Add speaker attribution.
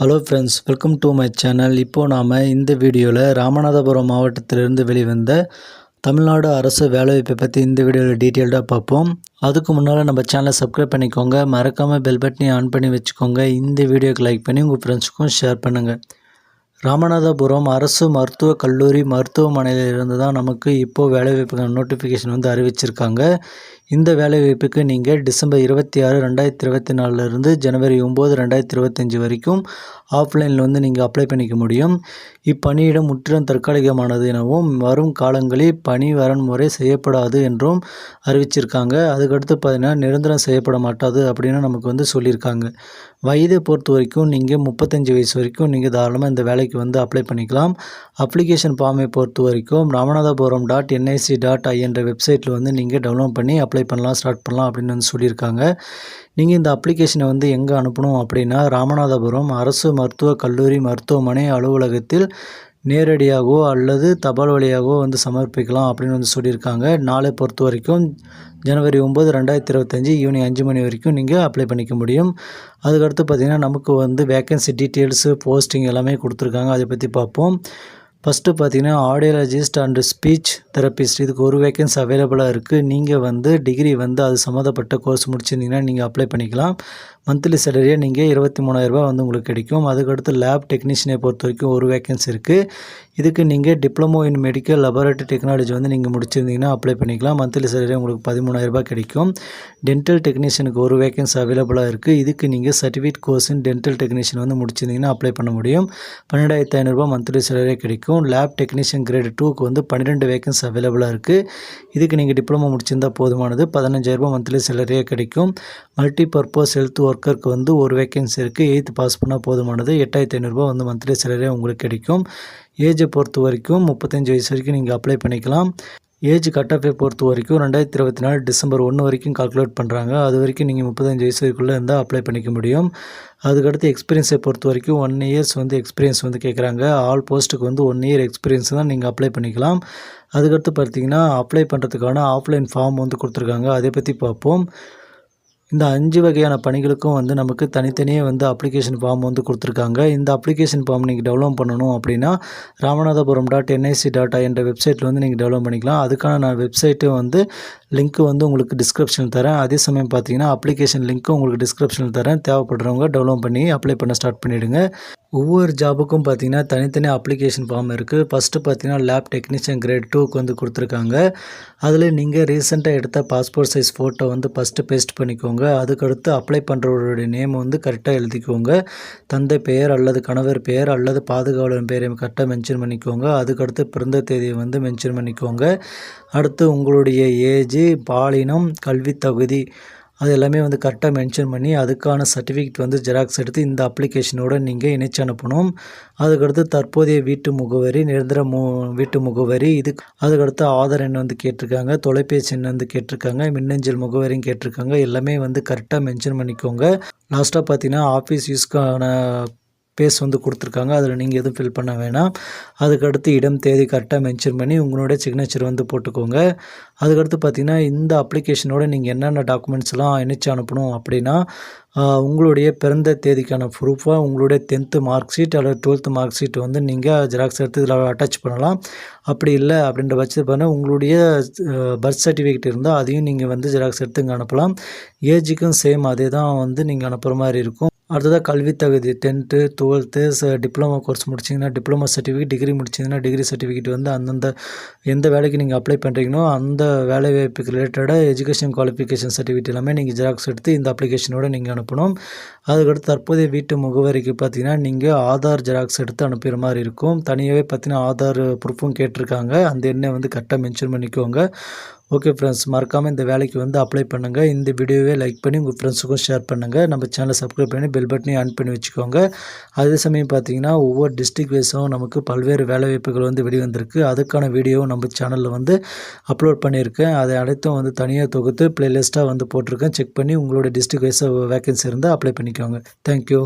Speaker 1: Hello friends, welcome to my channel. இப்போது நாம் இந்த வீடியோவில் ராமநாதபுரம் மாவட்டத்திலிருந்து வெளிவந்த தமிழ்நாடு அரசு வேலைவாய்ப்பை பற்றி இந்த வீடியோவில் டீட்டெயில்டாக பார்ப்போம். அதுக்கு முன்னால் நம்ம சேனலை சப்ஸ்கிரைப் பண்ணிக்கோங்க, மறக்காமல் பெல் பட்டனையும் ஆன் பண்ணி வச்சுக்கோங்க. இந்த வீடியோக்கு லைக் பண்ணி உங்கள் ஃப்ரெண்ட்ஸுக்கும் ஷேர் பண்ணுங்கள். ராமநாதபுரம் அரசு மருத்துவக் கல்லூரி மருத்துவமனையில் இருந்து தான் நமக்கு இப்போது வேலைவாய்ப்புக்கான நோட்டிஃபிகேஷன் வந்து அறிவிச்சிருக்காங்க. இந்த வேலைவாய்ப்புக்கு நீங்கள் டிசம்பர் 26, 2024 ஜனவரி 9, 2025 வரைக்கும் ஆஃப்லைனில் வந்து நீங்கள் அப்ளை பண்ணிக்க முடியும். இப்பணியிடம் முற்றிலும் தற்காலிகமானது எனவும் வரும் காலங்களில் பணி வரன்முறை செய்யப்படாது என்றும் அறிவிச்சிருக்காங்க. அதுக்கடுத்து பார்த்தீங்கன்னா நிரந்தரம் செய்யப்பட மாட்டாது அப்படின்னு நமக்கு வந்து சொல்லியிருக்காங்க. வயதை பொறுத்த வரைக்கும் நீங்கள் 35 வயசு வரைக்கும் நீங்கள் தாராளமாக இந்த வேலைக்கு வந்து அப்ளை பண்ணிக்கலாம். அப்ளிகேஷன் ஃபார்மை பொறுத்த வரைக்கும் ramanathapuram.nic.in என்ற வெப்சைட்டில் வந்து நீங்கள் டவுன்லோட் பண்ணி அப்ளை பண்ணலாம், ஸ்டார்ட் பண்ணலாம் அப்படின்னு வந்து சொல்லியிருக்காங்க. நீங்கள் இந்த அப்ளிகேஷனை வந்து எங்கே அனுப்பணும் அப்படின்னா, ராமநாதபுரம் அரசு மருத்துவக் கல்லூரி மருத்துவமனை அலுவலகத்தில் நேரடியாகவோ அல்லது தபால் வழியாகவோ வந்து சமர்ப்பிக்கலாம் அப்படின்னு வந்து சொல்லியிருக்காங்க. நாளை பொறுத்த வரைக்கும் ஜனவரி 9, 2025 ஈவினிங் 5 மணி வரைக்கும் நீங்கள் அப்ளை பண்ணிக்க முடியும். அதுக்கடுத்து பார்த்திங்கன்னா நமக்கு வந்து வேக்கன்சி டீட்டெயில்ஸு, போஸ்டிங் எல்லாமே கொடுத்துருக்காங்க. அதை பற்றி பார்ப்போம். ஃபஸ்ட்டு பார்த்தீங்கன்னா ஆடியாலஜிஸ்ட் அண்ட் ஸ்பீச் தெரபிஸ்ட், இதுக்கு ஒரு வேக்கன்சி அவைலபிளாக இருக்குது. நீங்கள் வந்து டிகிரி வந்து அது சம்மந்தப்பட்ட கோர்ஸ் முடிச்சிருந்தீங்கன்னா நீங்கள் அப்ளை பண்ணிக்கலாம். மந்த்லி சேலரியாக நீங்கள் 23,000 வந்து உங்களுக்கு கிடைக்கும். அதுக்கடுத்து லேப் டெக்னீஷியனை பொறுத்த வரைக்கும் ஒரு வேக்கன்சி இருக்குது. இதுக்கு நீங்கள் diploma in medical laboratory technology வந்து நீங்கள் முடிச்சிருந்தீங்கன்னா அப்ளை பண்ணிக்கலாம். மந்த்லி சேலரியாக உங்களுக்கு 13,000 கிடைக்கும். டென்டல் டெக்னீஷியனுக்கு ஒரு வேக்கன்சி அவைலபிளாக இருக்குது. இதுக்கு நீங்கள் சர்டிஃபிகேட் கோர்ஸ் இன் டென்டல் டெக்னீஷியன் வந்து முடிச்சிருந்தீங்கன்னா அப்ளை பண்ண முடியும். 12,500 மந்த்லி சேலரியாக கிடைக்கும். லேப் டெக்னீஷியன் கிரேட் 2க்கு வந்து 12 வேக்கன்சி அவைலபிளாக இருக்குது. இதுக்கு நீங்கள் டிப்ளமோ முடிச்சிருந்தால் போதுமானது. 15,000 மந்த்லி சேலரியாக கிடைக்கும். மல்டி பர்பஸ் ஹெல்த் ஒர்க்கருக்கு வந்து ஒரு வேக்கன்சி இருக்குது. 8th பாஸ் பண்ணால் போதுமானது. 8,500 வந்து மந்த்லி சேலரியாக உங்களுக்கு கிடைக்கும். ஏஜை பொறுத்த வரைக்கும் 35 வயசு வரைக்கும் நீங்கள் அப்ளை பண்ணிக்கலாம். ஏஜ் கட் ஆஃபை பொறுத்த வரைக்கும் 2024 டிசம்பர் 1 வரைக்கும் கால்குலேட் பண்ணுறாங்க. அது வரைக்கும் நீங்கள் 35 வயசு வரைக்குள்ளே இருந்தால் அப்ளை பண்ணிக்க முடியும். அதுக்கடுத்து எக்ஸ்பீரியன்ஸை பொறுத்த வரைக்கும் 1 இயர்ஸ் வந்து எக்ஸ்பீரியன்ஸ் வந்து கேட்குறாங்க. ஆல் போஸ்ட்டுக்கு வந்து 1 இயர் எக்ஸ்பீரியன்ஸ் தான் நீங்கள் அப்ளை பண்ணிக்கலாம். அதுக்கடுத்து பார்த்தீங்கன்னா அப்ளை பண்ணுறதுக்கான ஆஃப்லைன் ஃபார்ம் வந்து கொடுத்துருக்காங்க. அதை பற்றி பார்ப்போம். இந்த 5 வகையான பணிகளுக்கும் வந்து நமக்கு தனித்தனியே வந்து அப்ளிகேஷன் ஃபார்ம் வந்து கொடுத்துருக்காங்க. இந்த அப்ளிகேஷன் ஃபார்ம் நீங்கள் டெவலப் பண்ணணும் அப்படின்னா ramanathapuram.nic.in என்ற வெப்சைட்டில் வந்து நீங்கள் டெவலப் பண்ணிக்கலாம். அதுக்கான நான் வெப்சைட்டு வந்து லிங்க்கு வந்து உங்களுக்கு டிஸ்கிரிப்ஷனில் தரேன். அதே சமயம் பார்த்தீங்கன்னா அப்ளிகேஷன் லிங்க்கும் உங்களுக்கு டிஸ்கிரிப்ஷனில் தரேன். தேவைப்படுறவங்க டெவலப் பண்ணி அப்ளை பண்ண ஸ்டார்ட் பண்ணிவிடுங்க. ஒவ்வொரு ஜாபுக்கும் பார்த்தீங்கன்னா தனித்தனி அப்ளிகேஷன் ஃபார்ம் இருக்குது. ஃபஸ்ட்டு பார்த்தீங்கன்னா லேப் டெக்னீஷியன் கிரேட் 2க்கு வந்து கொடுத்துருக்காங்க. அதில் நீங்கள் ரீசெண்டாக எடுத்த பாஸ்போர்ட் சைஸ் ஃபோட்டோ வந்து ஃபஸ்ட்டு பேஸ்ட் பண்ணிக்கோங்க. அதுக்கடுத்து அப்ளை பண்ணுறவருடைய நேம் வந்து கரெக்டாக எழுதிக்கோங்க. தந்தை பெயர் அல்லது கணவர் பெயர் அல்லது பாதுகாவலர் பெயரை கரெக்டாக மென்ஷன் பண்ணிக்கோங்க. அதுக்கடுத்து பிறந்த தேதியை வந்து மென்ஷன் பண்ணிக்கோங்க. அடுத்து உங்களுடைய ஏஜ், பாலினம், கல்வி தகுதி அது எல்லாமே வந்து கரெக்டாக மென்ஷன் பண்ணி அதுக்கான சர்டிஃபிகேட் வந்து ஜெராக்ஸ் எடுத்து இந்த அப்ளிகேஷனோட நீங்கள் இணைச்சு அனுப்பணும். அதுக்கடுத்து தற்போதைய வீட்டு முகவரி, நிரந்தர வீட்டு முகவரி, அதுக்கடுத்து ஆதார் எண் வந்து கேட்டிருக்காங்க, தொலைபேசி எண் வந்து கேட்டிருக்காங்க, மின்னஞ்சல் முகவரியும் கேட்டிருக்காங்க. எல்லாமே வந்து கரெக்டாக மென்ஷன் பண்ணிக்கோங்க. லாஸ்ட்டாக பார்த்தீங்கன்னா ஆஃபீஸ் யூஸ்க்கான பேஸ் வந்து கொடுத்துருக்காங்க. அதில் நீங்கள் எதுவும் ஃபில் பண்ண வேணாம். அதுக்கடுத்து இடம், தேதி கரெக்டாக மென்ஷன் பண்ணி உங்களுடைய சிக்னேச்சர் வந்து போட்டுக்கோங்க. அதுக்கடுத்து பார்த்திங்கன்னா இந்த அப்ளிகேஷனோட நீங்கள் என்னென்ன டாக்குமெண்ட்ஸ்லாம் இணைச்சு அனுப்பணும் அப்படின்னா, உங்களுடைய பிறந்த தேதிக்கான ப்ரூஃபாக உங்களுடைய 10th மார்க் ஷீட் அல்லது 12th மார்க் ஷீட் வந்து நீங்கள் ஜெராக்ஸ் எடுத்து இதில் அட்டாச் பண்ணலாம். அப்படி இல்லை அப்படின்ற பட்சத்தில் பார்த்தீங்கன்னா உங்களுடைய பர்த் சர்டிஃபிகேட் இருந்தால் அதையும் நீங்கள் வந்து ஜெராக்ஸ் எடுத்து இங்கே அனுப்பலாம். ஏஜுக்கும் சேம் அதே தான் வந்து நீங்கள் அனுப்புகிற மாதிரி இருக்கும். அடுத்ததாக கல்வி தகுதி 10th, 12th டிப்ளமோ கோர்ஸ் முடிச்சிங்கன்னா டிப்ளமோ சர்டிஃபிகேட், டிகிரி முடிச்சிங்கன்னா டிகிரி சர்டிஃபிகேட் வந்து அந்தந்த எந்த வேலைக்கு நீங்கள் அப்ளை பண்ணுறீங்களோ அந்த வேலை வாய்ப்புக்கு ரிலேட்டடாக எஜுகேஷன் குவாலிஃபிகேஷன் சர்டிஃபிகேட் எல்லாமே நீங்கள் ஜெராக்ஸ் எடுத்து இந்த அப்ளிகேஷனோட நீங்கள் அனுப்பணும். அதுக்கடுத்து தற்போதைய வீட்டு முகவரிக்கு பார்த்தீங்கன்னா நீங்கள் ஆதார் ஜெராக்ஸ் எடுத்து அனுப்புகிற மாதிரி இருக்கும். தனியாகவே பார்த்தீங்கன்னா ஆதார் ப்ரூஃபும் கேட்டிருக்காங்க. அந்த எண்ணை வந்து கரெக்டாக மென்ஷன் பண்ணிக்கோங்க. ஓகே ஃப்ரெண்ட்ஸ், மறக்காமல் இந்த வேலைக்கு வந்து அப்ளை பண்ணுங்கள். இந்த வீடியோவே லைக் பண்ணி உங்கள் ஃப்ரெண்ட்ஸுக்கும் ஷேர் பண்ணுங்கள். நம்ம சேனலை சப்ஸ்கிரைப் பண்ணி பெல் பட்டனையும் ஆன் பண்ணி வச்சுக்கோங்க. அதே சமயம் பார்த்தீங்கன்னா ஒவ்வொரு டிஸ்ட்ரிக்ட் வைஸும் நமக்கு பல்வேறு வேலைவாய்ப்புகள் வந்து வெளிவந்திருக்கு. அதுக்கான வீடியோவும் நம்ம சேனலில் வந்து அப்லோட் பண்ணியிருக்கேன். அதை அனைத்தும் வந்து தனியாக தொகுத்து ப்ளேலிஸ்ட்டாக வந்து போட்டிருக்கேன். செக் பண்ணி உங்களோட டிஸ்ட்ரிக்ட் வைஸாக வேகன்சி இருந்தால் அப்ளை பண்ணிக்கோங்க. தேங்க்யூ.